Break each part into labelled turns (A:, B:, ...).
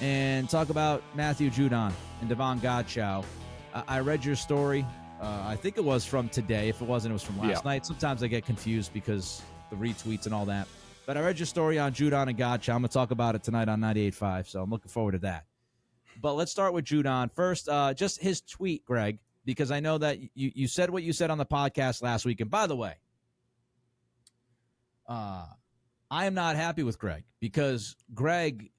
A: and talk about Matthew Judon and Devon Godchow. I read your story. I think it was from today. If it wasn't, it was from last night. Sometimes I get confused because the retweets and all that. But I read your story on Judon and Godchow. I'm going to talk about it tonight on 98.5, so I'm looking forward to that. But let's start with Judon. First, just his tweet, Greg, because I know that you said what you said on the podcast last week. And by the way, I am not happy with Greg because Greg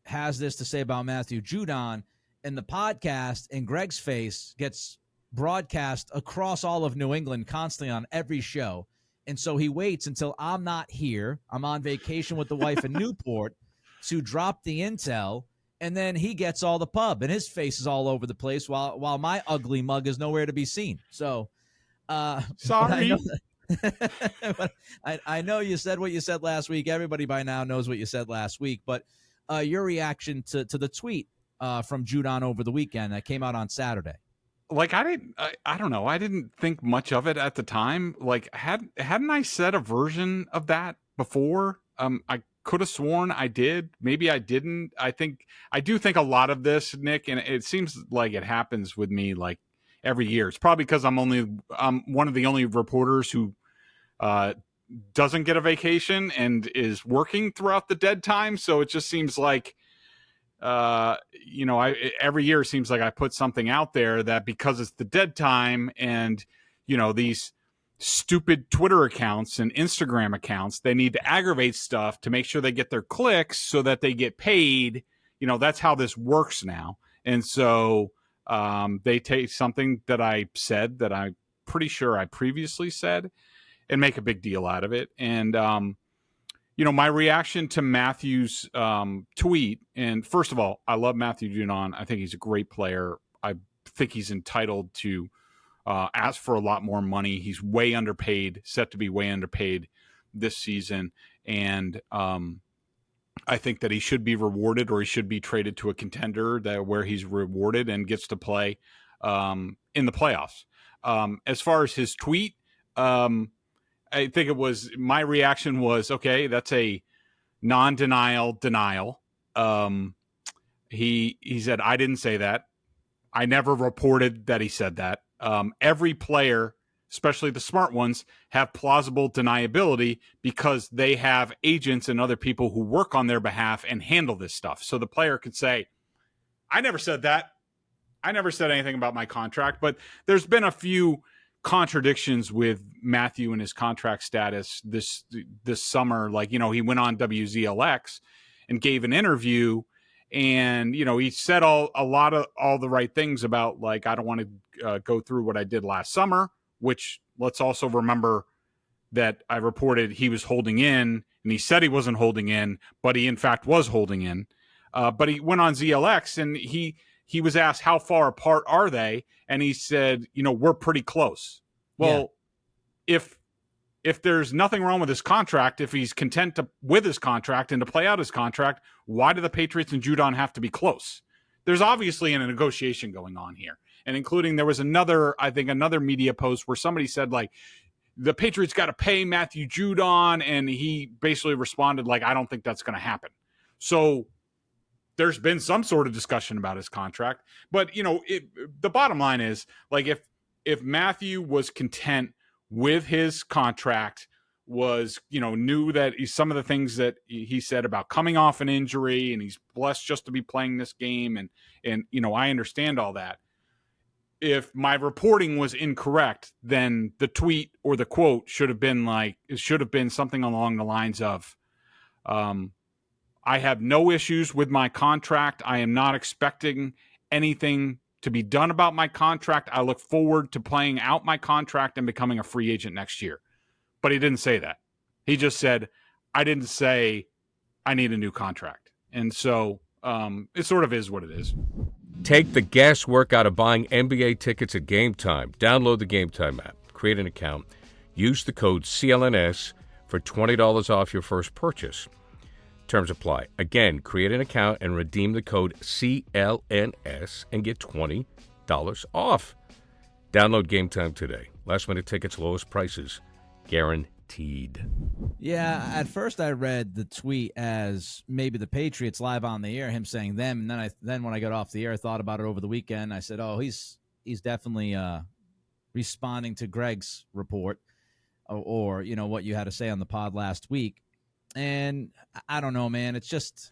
A: has this to say about Matthew Judon, and the podcast in Greg's face gets broadcast across all of New England constantly on every show. And so he waits until I'm not here. I'm on vacation with the wife in Newport to drop the intel, and then he gets all the pub, and his face is all over the place while my ugly mug is nowhere to be seen. So,
B: sorry.
A: I know you said what you said last week. Everybody by now knows what you said last week. But your reaction to the tweet from Judon over the weekend that came out on Saturday.
B: Like, I don't know. I didn't think much of it at the time. Like, hadn't I said a version of that before? I could have sworn I did. Maybe I didn't. I do think a lot of this, Nick, and it seems like it happens with me like every year. It's probably because I'm one of the only reporters who doesn't get a vacation and is working throughout the dead time. So it just seems like, every year it seems like I put something out there that because it's the dead time and, these stupid Twitter accounts and Instagram accounts, they need to aggravate stuff to make sure they get their clicks so that they get paid. That's how this works now. And so they take something that I said that I'm pretty sure I previously said and make a big deal out of it. And, my reaction to Matthew's tweet, and first of all, I love Matthew Judon. I think he's a great player. I think he's entitled to ask for a lot more money. He's way underpaid, set to be way underpaid this season. And I think that he should be rewarded, or he should be traded to a contender where he's rewarded and gets to play in the playoffs. As far as his tweet, I think my reaction was, okay, that's a non-denial denial. He said, I didn't say that. I never reported that he said that. Every player, especially the smart ones, have plausible deniability because they have agents and other people who work on their behalf and handle this stuff. So the player could say, I never said that. I never said anything about my contract. But there's been a few contradictions with Matthew and his contract status this summer. Like, he went on WZLX and gave an interview, and he said all the right things about, like, I don't want to go through what I did last summer, which let's also remember that I reported he was holding in, and he said he wasn't holding in, but he in fact was holding in. But he went on ZLX, and he was asked, how far apart are they? And he said, we're pretty close. Well, yeah. If there's nothing wrong with his contract, if he's content with his contract and to play out his contract, why do the Patriots and Judon have to be close? There's obviously a negotiation going on here. And including, there was another media post where somebody said, like, the Patriots got to pay Matthew Judon, and he basically responded, like, I don't think that's going to happen. So there's been some sort of discussion about his contract. But, the bottom line is, like, if Matthew was content with his contract, was, knew that some of the things that he said about coming off an injury, and he's blessed just to be playing this game, and I understand all that. If my reporting was incorrect, then the tweet or the quote should have been something along the lines of, I have no issues with my contract. I am not expecting anything to be done about my contract. I look forward to playing out my contract and becoming a free agent next year. But he didn't say that. He just said, I didn't say I need a new contract. And so it sort of is what it is.
C: Take the guesswork out of buying NBA tickets at Game Time. Download the Game Time app, create an account, use the code CLNS for $20 off your first purchase. Terms apply. Again, create an account and redeem the code CLNS and get $20 off. Download Game Time today. Last minute tickets, lowest prices, guaranteed. guaranteed.
A: Yeah, at first I read the tweet as maybe the Patriots live on the air, him saying them, and then when I got off the air, I thought about it over the weekend. I said, oh, he's definitely responding to Greg's report or what you had to say on the pod last week. And I don't know, man. It's just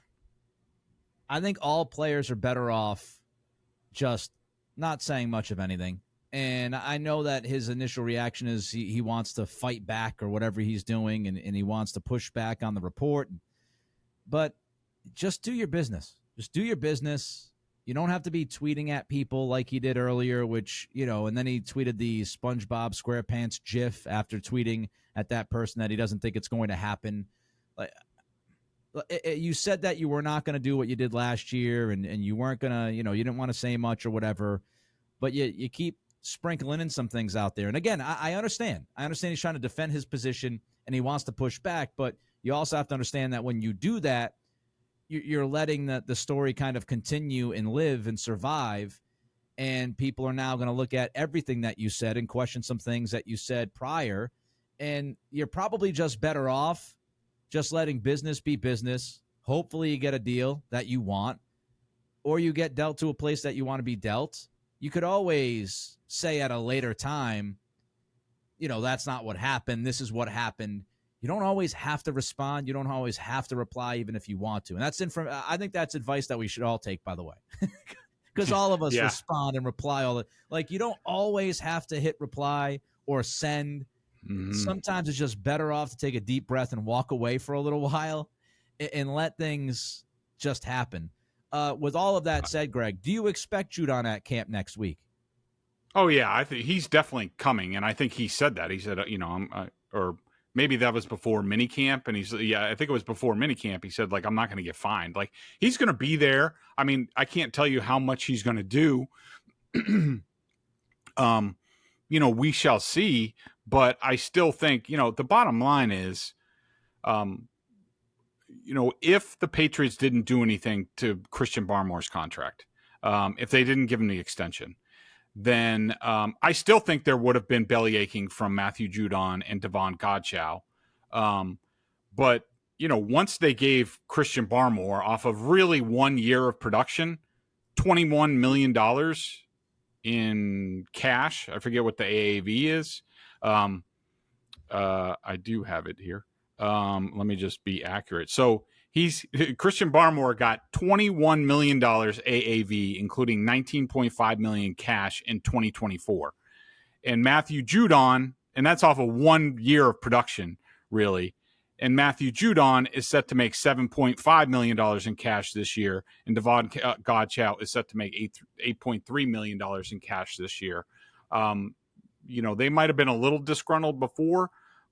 A: I think all players are better off just not saying much of anything. And I know that his initial reaction is he wants to fight back or whatever he's doing, and he wants to push back on the report. But just do your business. Just do your business. You don't have to be tweeting at people like he did earlier, and then he tweeted the SpongeBob SquarePants GIF after tweeting at that person that he doesn't think it's going to happen. You said that you were not going to do what you did last year, and you weren't going to, you didn't want to say much or whatever, but you keep sprinkling in some things out there. And again, I understand. I understand he's trying to defend his position and he wants to push back, but you also have to understand that when you do that, you're letting the story kind of continue and live and survive, and people are now going to look at everything that you said and question some things that you said prior, and you're probably just better off just letting business be business. Hopefully you get a deal that you want, or you get dealt to a place that you want to be dealt. You could always say at a later time, that's not what happened. This is what happened. You don't always have to respond. You don't always have to reply, even if you want to. And I think that's advice that we should all take, by the way, because all of us respond and reply you don't always have to hit reply or send. Mm-hmm. Sometimes it's just better off to take a deep breath and walk away for a little while and let things just happen. With all of that said, Greg, do you expect Judon at camp next week?
B: Oh, yeah. I think he's definitely coming. And I think he said that. He said, or maybe that was before minicamp. And I think it was before minicamp. He said, I'm not going to get fined. He's going to be there. I mean, I can't tell you how much he's going to do. We shall see. But I still think, the bottom line is, if the Patriots didn't do anything to Christian Barmore's contract, if they didn't give him the extension, then I still think there would have been belly aching from Matthew Judon and Devon Godchow. But, once they gave Christian Barmore off of really 1 year of production, $21 million in cash, I forget what the AAV is. I do have it here. Let me just be accurate. So Christian Barmore got $21 million AAV, including $19.5 million cash in 2024. And Matthew Judon, and that's off of 1 year of production, really. And Matthew Judon is set to make $7.5 million in cash this year. And Devon Godchow is set to make $8.3 million in cash this year. They might have been a little disgruntled before,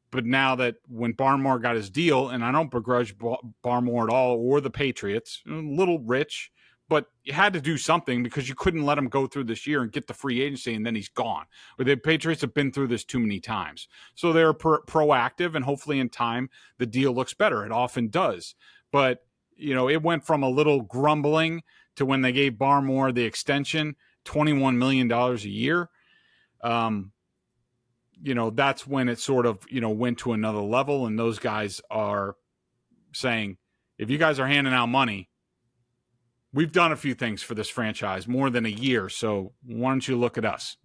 B: but now that when Barmore got his deal, and I don't begrudge Barmore at all or the Patriots, a little rich, but you had to do something because you couldn't let him go through this year and get the free agency and then he's gone. Or the Patriots have been through this too many times. So they're proactive, and hopefully in time the deal looks better. It often does. But, it went from a little grumbling to when they gave Barmore the extension, $21 million a year. That's when it sort of, went to another level, and those guys are saying, if you guys are handing out money, we've done a few things for this franchise more than a year. So why don't you look at us?